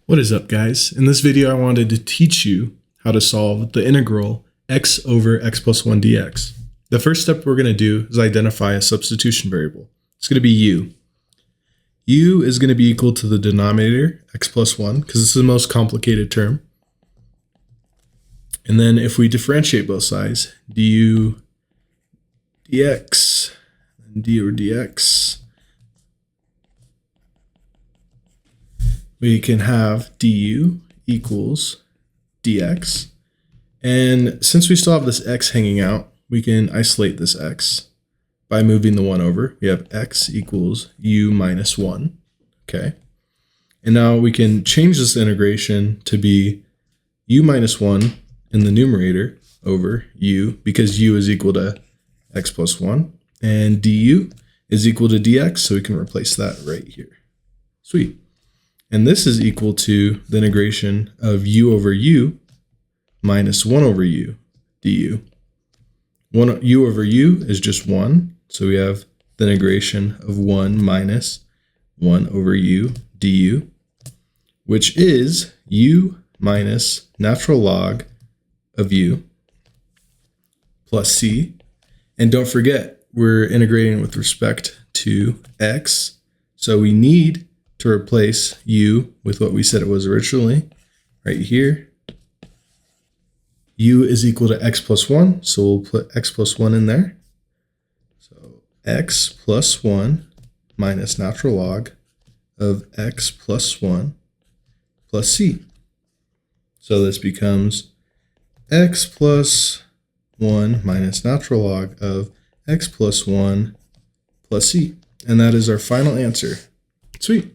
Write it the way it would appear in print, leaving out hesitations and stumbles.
What is up, guys? In this video, I wanted to teach you how to solve the integral x over x plus 1 dx. The first step we're going to do is identify a substitution variable. It's going to be u. U is going to be equal to the denominator, x plus 1, because it's the most complicated term. And then if we differentiate both sides, du dx and d over dx, we can have du equals dx. And since we still have this x hanging out, we can isolate this x by moving the 1 over. We have x equals u minus 1. Okay. And now we can change this integration to be u minus 1 in the numerator over u, because u is equal to x plus 1. And du is equal to dx, so we can replace that right here. Sweet. And this is equal to the integration of u over u minus 1 over u du. U over u is just 1, so we have the integration of 1 minus 1 over u du, which is u minus natural log of u plus c. And don't forget, we're integrating with respect to x, so we need to replace u with what we said it was originally, right here. U is equal to x plus 1, so we'll put x plus 1 in there. So x plus 1 minus natural log of x plus 1 plus c. So this becomes x plus 1 minus natural log of x plus 1 plus c. And that is our final answer. Sweet.